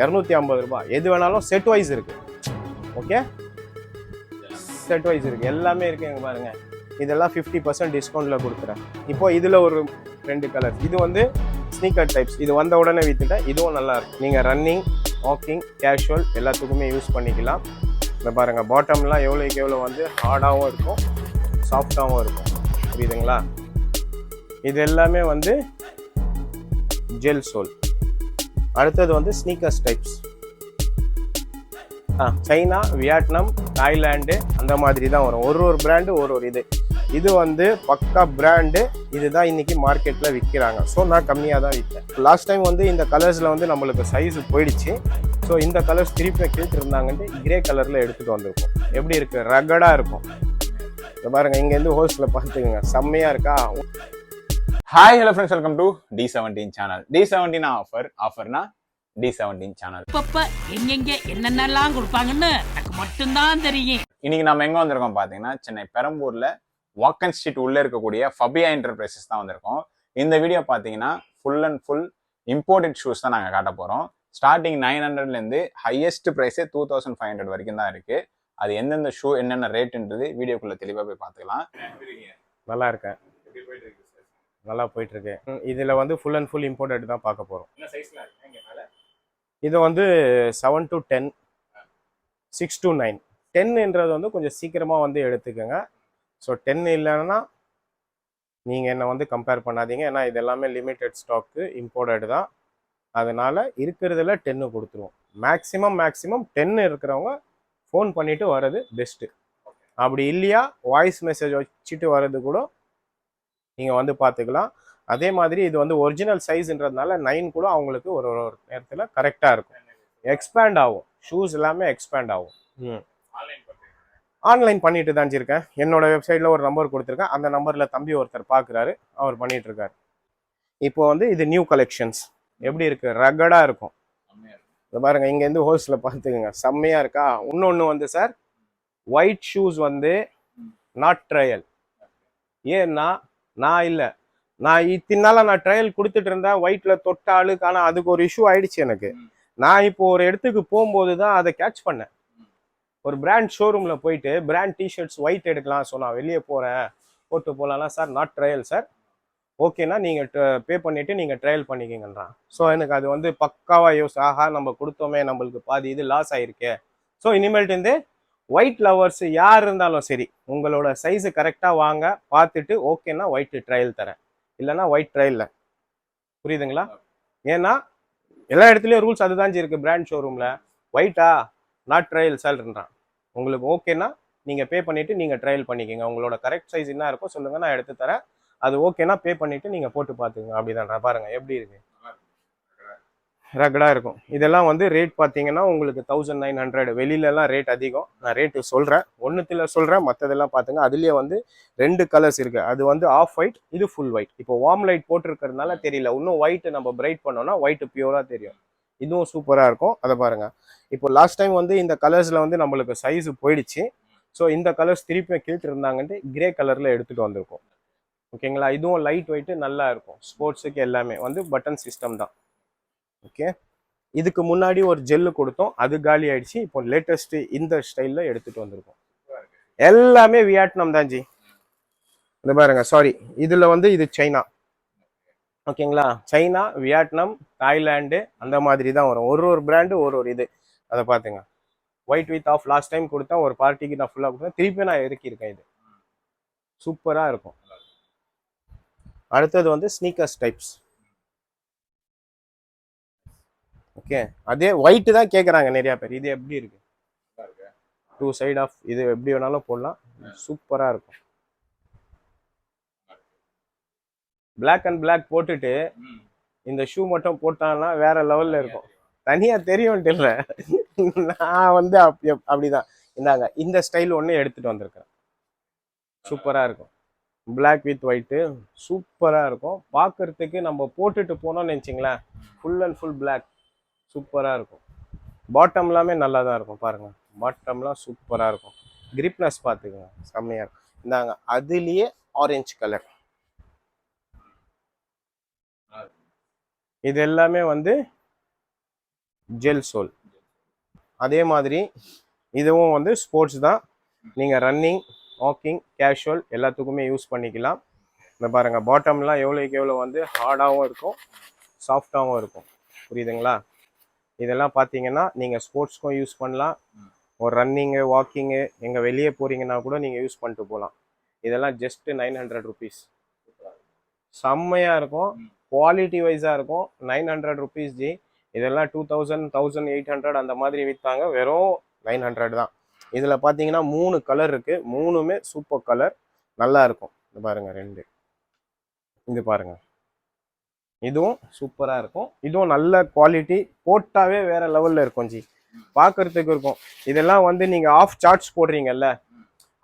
250 எது வேணாலும் set wise இருக்கு. ஓகே, செட் வைஸ் இருக்கு, எல்லாமே இருக்கு. எங்க பாருங்க, இதெல்லாம் 50% டிஸ்கவுண்ட்ல கொடுக்குறேன். இப்போ இதுல ஒரு 2 கலர். இது வந்து ஸ்னீக்கர் டைப்ஸ். இது வந்த உடனே வித்துட்டேன். இதுவும் நல்லா இருக்கும். நீங்க ரன்னிங், வாக்கிங், கேஷுவல் எல்லாத்துக்குமே யூஸ் பண்ணிக்கலாம். இந்த பாருங்க, பாட்டம்லாம் எவ்வளோக்கு எவ்வளோ வந்து ஹார்டாகவும் இருக்கும், சாஃப்டாகவும் இருக்கும். புரியுதுங்களா? இது எல்லாமே வந்து ஜெல் சோல். அடுத்தது வந்து sneakers types. China, Vietnam, Thailand அந்த மாதிரி தான் வரும். ஒரு பிராண்டு ஒரு இது வந்து பக்கா பிராண்டு. இதுதான் இன்னைக்கு மார்க்கெட்ல விற்கிறாங்க. ஸோ நான் கம்மியாக தான் விற்றேன். லாஸ்ட் டைம் வந்து இந்த கலர்ஸில் வந்து நம்மளுக்கு சைஸ் போயிடுச்சு. ஸோ இந்த கலர்ஸ் திருப்பி கேட்டு இருந்தாங்கன்ட்டு கிரே கலரில் எடுத்துகிட்டு வந்திருக்கோம். எப்படி இருக்குது? ரகடாக இருக்கும். இதை பாருங்க, இங்கேருந்து ஹோல்ஸில் பார்த்துக்குங்க, செம்மையாக இருக்கா? Hi hello friends, welcome to D17 channel. D17 ஆஃபர்னா D17 channel. இப்ப எங்கெங்க என்னென்னலாம் கொடுப்பாங்கன்னு எனக்கு மட்டும்தான் தெரியும். இன்னைக்கு நம்ம எங்க வந்திருக்கோம் பாத்தீங்கன்னா, சென்னை பெரம்பூர்ல வாக்கன் ஸ்ட்ரீட் உள்ள இருக்கக்கூடிய ஃபபியா என்டர்பிரைசஸ் தான் வந்திருக்கோம். இந்த வீடியோ பாத்தீங்கன்னா full and full imported shoes தான் நாங்க காட்ட போறோம். ஸ்டார்டிங் 900ல இருந்து ஹையஸ்ட் பிரைஸே 2500 வரைக்கும் தான் இருக்கு. அது எந்தெந்த ஷூ என்னென்ன ரேட்ன்றது வீடியோக்குள்ள தெளிவா போய் பார்த்துக்கலாம். நல்லா இருக்கேன், நல்லா போயிட்டு இருக்கு. இதுல வந்து ஃபுல் அண்ட் ஃபுல் இம்போர்ட்டட் தான் பார்க்க போறோம். இது வந்து 7 to 10, 6 to 9. 10ன்றது வந்து கொஞ்சம் சீக்கிரமா வந்து எடுத்துக்கோங்க. ஸோ 10 இல்லைன்னா நீங்கள் என்னை வந்து கம்பேர் பண்ணாதீங்க. ஏன்னா இது எல்லாமே லிமிட்டட் ஸ்டாக்கு, இம்போர்ட்டட் தான். அதனால இருக்கிறதுல 10 கொடுத்துருவோம். மேக்ஸிமம் 10 இருக்கிறவங்க ஃபோன் பண்ணிட்டு வர்றது பெஸ்ட்டு. அப்படி இல்லையா வாய்ஸ் மெசேஜ் வச்சுட்டு வர்றது கூட நீங்கள் வந்து பார்த்துக்கலாம். அதே மாதிரி இது வந்து ஒரிஜினல் சைஸ்ன்றதுனால 9 கூட அவங்களுக்கு ஒரு நேரத்தில் கரெக்டாக இருக்கும். எக்ஸ்பேண்ட் ஆகும், ஷூஸ் எல்லாமே எக்ஸ்பேண்ட் ஆகும். ஆன்லைன் பண்ணிட்டு தான் இருக்கேன். என்னோட வெப்சைட்டில் ஒரு நம்பர் கொடுத்துருக்கேன். அந்த நம்பரில் தம்பி ஒருத்தர் பார்க்குறாரு, அவர் பண்ணிட்டு இருக்காரு. இப்போ வந்து இது நியூ கலெக்ஷன்ஸ். எப்படி இருக்கு? ரகடாக இருக்கும். இதை பாருங்க, இங்கேருந்து ஹோல்ஸில் பார்த்துக்குங்க, செம்மையாக இருக்கா? இன்னொன்று வந்து சார், ஒயிட் ஷூஸ் வந்து நாட் ட்ரையல். ஏன்னா நான் இத்தனால நான் ட்ரையல் கொடுத்துட்டு இருந்தேன், ஒயிட்ல தொட்ட ஆளுக்கு. ஆனால் அதுக்கு ஒரு இஷ்யூ ஆயிடுச்சு எனக்கு. நான் இப்போ ஒரு இடத்துக்கு போகும்போது தான் அதை கேட்ச் பண்ணேன். ஒரு பிராண்ட் ஷோரூம்ல போயிட்டு பிராண்ட் டிஷர்ட்ஸ் ஒயிட் எடுக்கலாம். ஸோ நான் வெளியே போறேன், போட்டு போகலாம் சார், நாட் ட்ரையல் சார். ஓகேனா நீங்கள் பே பண்ணிட்டு நீங்கள் ட்ரையல் பண்ணிக்கிங்கன்றான். ஸோ எனக்கு அது வந்து பக்காவாக யூஸ். ஆஹா, நம்ம கொடுத்தோமே, நம்மளுக்கு பாதி இது லாஸ் ஆயிருக்கே. ஸோ இனிமேல்ட்டு வந்து ஒயிட் லவர்ஸ் யார் இருந்தாலும் சரி, உங்களோட சைஸு கரெக்டாக வாங்க, பார்த்துட்டு ஓகேனா ஒயிட் ட்ரையல் தரேன், இல்லைன்னா ஒயிட் ட்ரையல். புரியுதுங்களா? ஏன்னா எல்லா இடத்துலையும் ரூல்ஸ் அதுதான் இருக்கு. பிராண்ட் ஷோரூமில் ஒயிட்டா நாட் ட்ரையல் சார்ன்றான். உங்களுக்கு ஓகேனா நீங்கள் பே பண்ணிவிட்டு நீங்கள் ட்ரையல் பண்ணிக்கோங்க. உங்களோட கரெக்ட் சைஸ் என்ன இருக்கோ சொல்லுங்கள், நான் எடுத்து தரேன். அது ஓகேனா பே பண்ணிவிட்டு நீங்கள் போட்டு பார்த்துங்க. அப்படிதான். பாருங்கள் எப்படி இருக்கு, ரகடாக இருக்கும். இதெல்லாம் வந்து ரேட் பார்த்தீங்கன்னா உங்களுக்கு 1900. வெளியிலலாம் ரேட் அதிகம். நான் ரேட்டு சொல்கிறேன், ஒன்றுத்தில் சொல்கிறேன், மற்றதெல்லாம் பார்த்துங்க. அதுலேயே வந்து 2 கலர்ஸ் இருக்குது. அது வந்து ஆஃப் ஒயிட், இது ஃபுல் ஒயிட். இப்போ வார்ம் லைட் போட்டிருக்கிறதுனால தெரியல. இன்னும் ஒயிட்டு நம்ம பிரைட் பண்ணோம்னா ஒயிட்டு பியூராக தெரியும். இதுவும் சூப்பராக இருக்கும். அதை பாருங்கள். இப்போ லாஸ்ட் டைம் வந்து இந்த கலர்ஸில் வந்து நம்மளுக்கு சைஸ் போயிடுச்சு. ஸோ இந்த கலர்ஸ் திருப்பி கீழ்ட்டு இருந்தாங்கன்ட்டு கிரே கலரில் எடுத்துகிட்டு வந்திருக்கோம். ஓகேங்களா? இதுவும் லைட் வெயிட்டு நல்லா இருக்கும். ஸ்போர்ட்ஸுக்கு எல்லாமே வந்து பட்டன் சிஸ்டம் தான். ஓகே, இதுக்கு முன்னாடி ஒரு ஜெல்லு கொடுத்தோம், அது காலி ஆயிடுச்சு. இப்போ லேட்டஸ்ட் இந்த ஸ்டைலில் எடுத்துகிட்டு வந்திருக்கோம். எல்லாமே வியட்நாம் தான் ஜி. இந்த பாருங்க, சாரி, இதில் வந்து இது சைனா. ஓகேங்களா? சைனா, வியட்நாம், தாய்லாந்து அந்த மாதிரி தான் வரும். ஒரு பிராண்டு ஒரு இது. அதை பார்த்துங்க. White with off last time கொடுத்தேன், ஒரு பார்ட்டிக்கு நான் ஃபுல்லாக கொடுத்தேன். திருப்பி நான் இறக்கியிருக்கேன். இது சூப்பராக இருக்கும். அடுத்தது வந்து ஸ்னீக்கர்ஸ் டைப்ஸ். ஓகே, அதே ஒயிட்டு தான் கேட்குறாங்க நிறையா பேர். இது எப்படி இருக்கு? 2 சைட் ஆஃப், இது எப்படி வேணாலும் போடலாம், சூப்பராக இருக்கும். பிளாக் அண்ட் பிளாக் போட்டுட்டு இந்த ஷூ மட்டும் போட்டான்னா வேற லெவல்ல இருக்கும். தனியா தெரியும்ட்டு இல்லை, நான் வந்து அப்படிதான். இந்தாங்க, இந்த ஸ்டைல் ஒன்று எடுத்துட்டு வந்திருக்கேன். சூப்பராக இருக்கும். பிளாக் வித் ஒயிட்டு சூப்பராக இருக்கும். பார்க்கறதுக்கு நம்ம போட்டுட்டு போனோம்னு நினச்சிங்களேன், ஃபுல் அண்ட் ஃபுல் பிளாக் சூப்பராக இருக்கும். பாட்டம் எல்லாமே நல்லா தான் இருக்கும். பாருங்கள், பாட்டம்லாம் சூப்பராக இருக்கும். கிரிப்னஸ் பார்த்துக்கோங்க, செம்மையாக இருக்கும். இந்தாங்க, அதுலேயே ஆரஞ்சு கலர். இது எல்லாமே வந்து ஜெல் சோல். அதே மாதிரி இதுவும் வந்து ஸ்போர்ட்ஸ் தான். நீங்கள் ரன்னிங், வாக்கிங், கேஷுவல் எல்லாத்துக்குமே யூஸ் பண்ணிக்கலாம். இந்த பாருங்கள் பாட்டம்லாம் எவ்வளோக்கு எவ்வளோ வந்து ஹார்டாகவும் இருக்கும், சாஃப்டாகவும் இருக்கும். புரியுதுங்களா? இதெல்லாம் பார்த்தீங்கன்னா நீங்கள் ஸ்போர்ட்ஸ்க்கும் யூஸ் பண்ணலாம். ஒரு ரன்னிங்கு, வாக்கிங்கு, எங்கே வெளியே போகிறீங்கன்னா கூட நீங்கள் யூஸ் பண்ணிட்டு போகலாம். இதெல்லாம் ஜஸ்ட்டு 900 ருபீஸ். செம்மையாக இருக்கும், குவாலிட்டி வைஸாக இருக்கும். 900 ருபீஸ் ஜி. இதெல்லாம் 2000, 1800 அந்த மாதிரி விற்றாங்க. வெறும் 900 தான். இதில் பார்த்தீங்கன்னா 3 கலர் இருக்குது. 3மே சூப்பர் கலர், நல்லா இருக்கும். இது பாருங்கள் 2, இது பாருங்கள், இதுவும் சூப்பராக இருக்கும். இதுவும் நல்ல குவாலிட்டி, போட்டாவே வேற லெவலில் இருக்கும் ஜி, பார்க்கறதுக்கு இருக்கும். இதெல்லாம் வந்து நீங்கள் ஆஃப் சார்ட்ஸ் போடுறீங்கல்ல,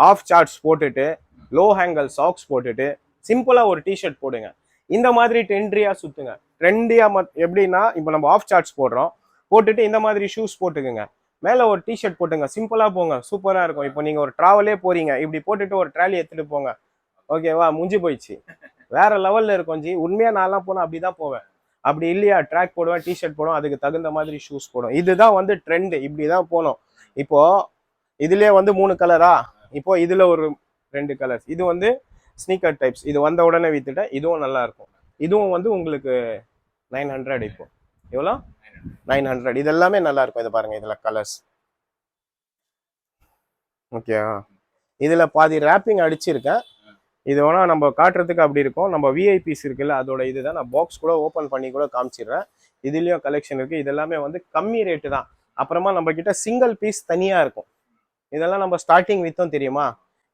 ஆஃப் சார்ட்ஸ் போட்டுட்டு லோ ஹேங்கல் சாக்ஸ் போட்டுட்டு சிம்பிளாக ஒரு டிஷர்ட் போடுங்க. இந்த மாதிரி ட்ரெண்டியாக சுற்றுங்க. ட்ரெண்டியாக எப்படின்னா, இப்போ நம்ம ஆஃப் சார்ட்ஸ் போடுறோம், போட்டுட்டு இந்த மாதிரி ஷூஸ் போட்டுக்குங்க, மேலே ஒரு டிஷர்ட் போட்டுங்க, சிம்பிளாக போங்க, சூப்பராக இருக்கும். இப்போ நீங்கள் ஒரு ட்ராவலே போகிறீங்க, இப்படி போட்டுட்டு ஒரு ட்ராலி எடுத்துகிட்டு போங்க, ஓகேவா, முடிஞ்சு போயிடுச்சு, வேற லெவலில் இருக்கும் ஜி. உண்மையாக நான்லாம் போனால் அப்படி தான் போவேன். அப்படி இல்லையா, ட்ராக் போடுவேன், டிஷர்ட் போடுவேன், அதுக்கு தகுந்த மாதிரி ஷூஸ் போடும். இதுதான் வந்து ட்ரெண்டு, இப்படி தான் போகணும். இப்போது இதுலேயே வந்து 3 கலரா, இப்போது இதில் ஒரு 2 கலர்ஸ். இது வந்து ஸ்னீக்கர் டைப்ஸ், இது வந்த உடனே வித்துட்டேன். இதுவும் நல்லா இருக்கும். இதுவும் வந்து உங்களுக்கு 900. இப்போ எவ்வளோ? 900. இது எல்லாமே நல்லா இருக்கும். இது பாருங்க, இதில் கலர்ஸ். ஓகே, இதில் பாதி ரேப்பிங் அடிச்சிருக்கேன். இது வேணா நம்ம காட்டுறதுக்கு அப்படி இருக்கும். நம்ம விஐபிஸ் இருக்குல்ல, அதோட இதுதான். நான் பாக்ஸ் கூட ஓப்பன் பண்ணி கூட காமிச்சிடுறேன். இதுலேயும் கலெக்ஷன் இருக்குது. இதெல்லாமே வந்து கம்மி ரேட்டு தான். அப்புறமா நம்ம கிட்ட சிங்கிள் பீஸ் தனியாக இருக்கும். இதெல்லாம் நம்ம ஸ்டார்டிங் வித்தோம் தெரியுமா,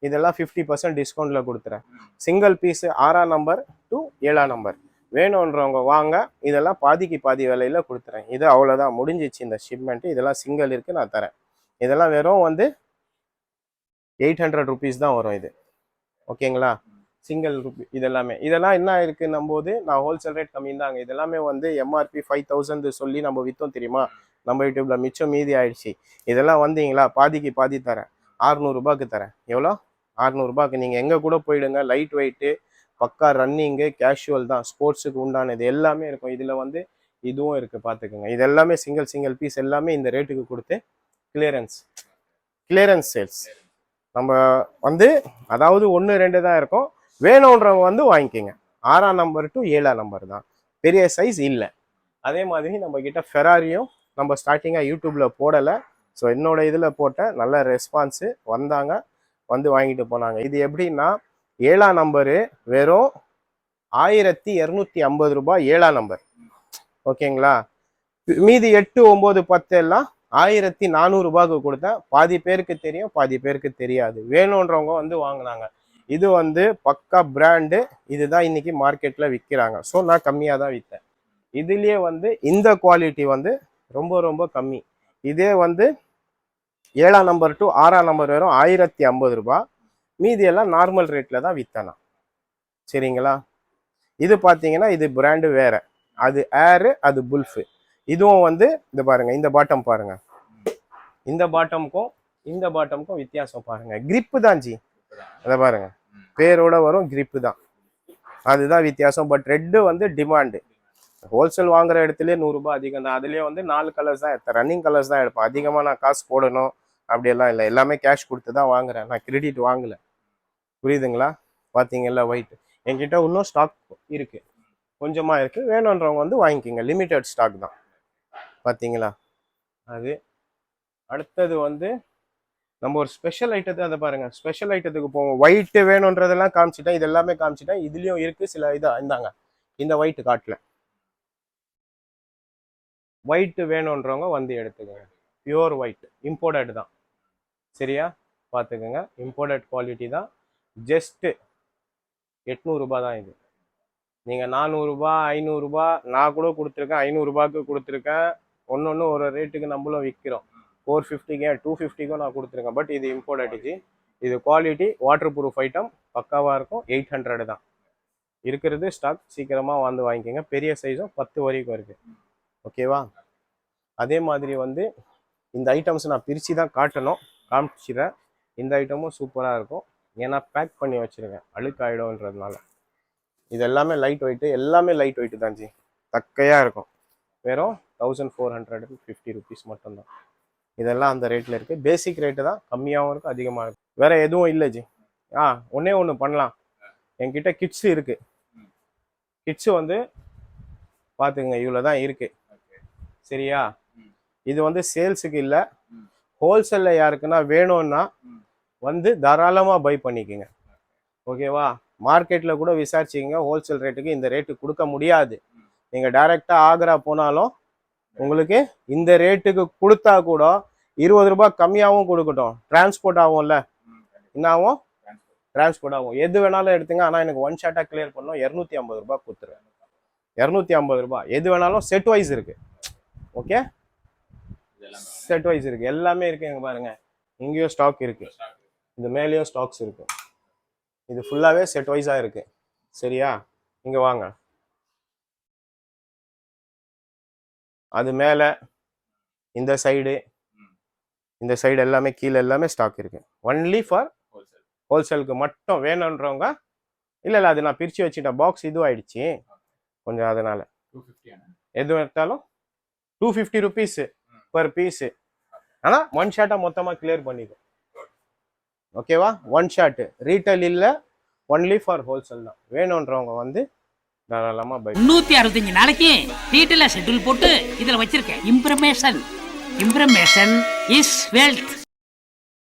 இதெல்லாம் 50% டிஸ்கவுண்ட்டில் கொடுத்துறேன். சிங்கிள் பீஸு 6ஆம் நம்பர் டு 7ஆம் நம்பர் வேணுன்றவங்க வாங்க. இதெல்லாம் பாதிக்கு பாதி விலையில் கொடுத்துறேன். இது அவ்வளோதான், முடிஞ்சிச்சு இந்த ஷிப்மெண்ட்டு. இதெல்லாம் சிங்கிள் இருக்குது, நான் தரேன். இதெல்லாம் வெறும் வந்து 800 ருபீஸ் தான் வரும் இது, ஓகேங்களா? Single rupee. இதெல்லாம் என்ன இருக்குன்னும் போது நான் ஹோல்சேல் ரேட் கம்மி தாங்க. இதெல்லாமே வந்து எம்ஆர்பி 5000 சொல்லி நம்ம விற்றோம் தெரியுமா நம்ம யூடியூப்ல, மிச்சம் மீதி ஆயிடுச்சு. இதெல்லாம் வந்தீங்களா, பாதிக்கு பாதி தரேன், 600 ரூபாய்க்கு தரேன். எவ்வளோ? 600 ரூபாய்க்கு. நீங்கள் எங்கே கூட போயிடுங்க. லைட் வெயிட்டு, பக்கா ரன்னிங்கு, கேஷுவல் தான், ஸ்போர்ட்ஸுக்கு உண்டானது எல்லாமே இருக்கும். இதில் வந்து இதுவும் இருக்குது, பார்த்துக்கோங்க. இது எல்லாமே சிங்கிள் பீஸ் எல்லாமே இந்த ரேட்டுக்கு கொடுத்து கிளியரன்ஸ் சேல்ஸ். நம்ம வந்து அதாவது 1, 2 தான் இருக்கும். வேணுன்றவங்க வந்து வாங்கிக்கோங்க. 6ஆம் நம்பர் டு 7ஆம் நம்பர் தான், பெரிய சைஸ் இல்லை. அதே மாதிரி நம்ம கிட்ட ஃபெராரியும் நம்ம ஸ்டார்டிங்காக யூடியூப்ல போடலை. ஸோ என்னோட இதில் போட்ட நல்ல ரெஸ்பான்ஸு, வந்தாங்க, வந்து வாங்கிட்டு போனாங்க. இது எப்படின்னா, 7ஆம் நம்பரு வெறும் 1250 ரூபாய் 7ஆம் நம்பர், ஓகேங்களா? மீதி 8, 9, 10 எல்லாம் 1400 ரூபாய்க்கு கொடுத்தேன். பாதி பேருக்கு தெரியும், பாதி பேருக்கு தெரியாது. வேணுன்றவங்க வந்து வாங்கினாங்க. இது வந்து பக்கா பிராண்டு. இதுதான் இன்னைக்கு மார்க்கெட்ல விற்கிறாங்க. ஸோ நான் கம்மியாக தான் விற்றேன். இதுலயே வந்து இந்த குவாலிட்டி வந்து ரொம்ப ரொம்ப கம்மி. இதே வந்து 7ஆம் நம்பர் டு 6ஆம் நம்பர் வரும் 1050 ரூபாய். மீதி எல்லாம் நார்மல் ரேட்ல தான் விற்றேன். சரிங்களா? இது பார்த்தீங்கன்னா இது பிராண்டு வேற, அது ஏரு, அது புல்ஃபு. இதுவும் வந்து இது பாருங்க, இந்த பாட்டம் பாருங்க, இந்த பாட்டமுக்கும் வித்தியாசம் பாருங்க. கிரிப்பு தான் ஜி, அதை பாருங்க, பேரோட வரும், கிரிப்பு தான், அதுதான் வித்தியாசம். பட் ரெட்டு வந்து டிமாண்டு. ஹோல்சேல் வாங்குற இடத்துல 100 ரூபாய் அதிகம் தான். அதுலேயே வந்து 4 கலர்ஸ் தான் எடுத்தேன், ரன்னிங் கலர்ஸ் தான் எடுப்பேன். அதிகமாக நான் காசு போடணும் அப்படியெல்லாம் இல்லை, எல்லாமே கேஷ் கொடுத்து தான் வாங்குறேன். நான் கிரெடிட் வாங்கலை, புரியுதுங்களா? பார்த்தீங்கல்ல ஒயிட், என்கிட்ட இன்னும் ஸ்டாக் இருக்கு, கொஞ்சமாக இருக்கு. வேணுன்றவங்க வந்து வாங்கிக்கோங்க, லிமிட்டட் ஸ்டாக் தான். பார்த்தீங்களா? அது அடுத்தது வந்து நம்ம ஒரு ஸ்பெஷல் ஐட்டத்தை, அதை பாருங்க, ஸ்பெஷல் ஐட்டத்துக்கு போவோம். ஒயிட்டு வேணுன்றதெல்லாம் காமிச்சிட்டேன், இது எல்லாமே காமிச்சிட்டேன். இதுலேயும் இருக்கு சில இதாக. இந்தாங்க, இந்த ஒயிட்டு காட்டல. ஒயிட்டு வேணுன்றவங்க வந்து எடுத்துக்கோங்க. பியூர் ஒயிட், இம்போர்ட்டட் தான், சரியா? பார்த்துக்கோங்க, இம்போர்ட்டட் குவாலிட்டி தான். ஜஸ்ட்டு 800 ரூபாய் தான் இது. நீங்கள் 400 ரூபாய், 500 ரூபாய், நான் கூட கொடுத்துருக்கேன், 500 ரூபாய்க்கு கொடுத்துருக்கேன். ஒன்று ஒரு ரேட்டுக்கு நம்மளும் விற்கிறோம். 450க்கு 250க்கும் நான் கொடுத்துருக்கேன். பட் இது இம்போர்ட்டட். இது குவாலிட்டி, வாட்டர் ப்ரூஃப் ஐட்டம், பக்காவாக இருக்கும். 800 தான் இருக்கிறது ஸ்டாக். சீக்கிரமாக வந்து வாங்கிக்கோங்க. பெரிய சைஸும் 10 வரைக்கும் இருக்குது, ஓகேவா? அதே மாதிரி வந்து இந்த ஐட்டம்ஸ் நான் பிரித்து தான் காமிச்சிடுறேன். இந்த ஐட்டமும் சூப்பராக இருக்கும். ஏன்னா பேக் பண்ணி வச்சுருக்கேன், அழுக்காயிடும்ன்றதுனால. இது எல்லாமே லைட் வெயிட்டு, எல்லாமே லைட் வெயிட்டு தான் ஜி, தக்கையாக இருக்கும். வெறும் 1450 ருபீஸ் மட்டும்தான். இதெல்லாம் அந்த ரேட்டில் இருக்குது. பேசிக் ரேட்டு தான், கம்மியாகவும் இருக்குது அதிகமாக இருக்குது. வேறு எதுவும் இல்லை ஜி. ஒன்றே ஒன்று பண்ணலாம். என்கிட்ட கிட்ஸு இருக்குது. கிட்ஸு வந்து பார்த்துங்க இவ்வளோ தான் இருக்குது. சரியா? இது வந்து சேல்ஸுக்கு இல்லை, ஹோல்சேலில் யாருக்குன்னா வேணும்னா வந்து தாராளமாக பை பண்ணிக்கோங்க. ஓகேவா? மார்க்கெட்டில் கூட விசாரிச்சிங்க, ஹோல்சேல் ரேட்டுக்கு இந்த ரேட்டு கொடுக்க முடியாது. நீங்கள் டைரெக்டாக ஆக்ரா போனாலும் உங்களுக்கு இந்த ரேட்டுக்கு கொடுத்தா கூட 20 ரூபாய் கம்மியாகவும் கொடுக்கட்டும். டிரான்ஸ்போர்ட் ஆகும்ல, என்ன ஆகும்? டிரான்ஸ்போர்ட் ஆகும். எது வேணாலும் எடுத்துங்க. ஆனால் எனக்கு ஒன் ஷாட்டாக கிளியர் பண்ணோம் 250 ரூபாய் கொடுத்துருவேன். 250 ரூபாய். எது வேணாலும் செட் வைஸ் இருக்கு. ஓகே, செட் வைஸ் இருக்கு, எல்லாமே இருக்கு. எங்க பாருங்க, இங்கேயும் ஸ்டாக் இருக்கு, இந்த மேலேயும் ஸ்டாக்ஸ் இருக்கு. இது ஃபுல்லாவே செட் வைஸா இருக்கு. சரியா? இங்க வாங்க, அது மேல இந்த சைடு எல்லாமே கீழே எல்லாமே ஸ்டாக் இருக்கு. ஒன்லி ஃபார் ஹோல்சேலுக்கு மட்டும் வேணுன்றவங்க. இல்லை அது நான் பிரித்து வச்சுட்டேன், பாக்ஸ் இது ஆயிடுச்சு கொஞ்சம், அதனால எது எடுத்தாலும் 250 ருபீஸ் பர் பீஸு. ஆனால் ஒன் ஷாட்டாக மொத்தமாக கிளியர் பண்ணிடும். ஓகேவா? ஒன் ஷாட்டு ரீட்டைல் இல்லை, ஒன்லி ஃபார் ஹோல்சேல் தான். வேணுன்றவங்க வந்து தாராளமாக பை. 365 நாளைக்கு டீட்டெயிலாக ஷெட்யூல் போட்டு இதில் வச்சிருக்கேன். இம்ப்ரமேஷன் இஸ் வெல்த்.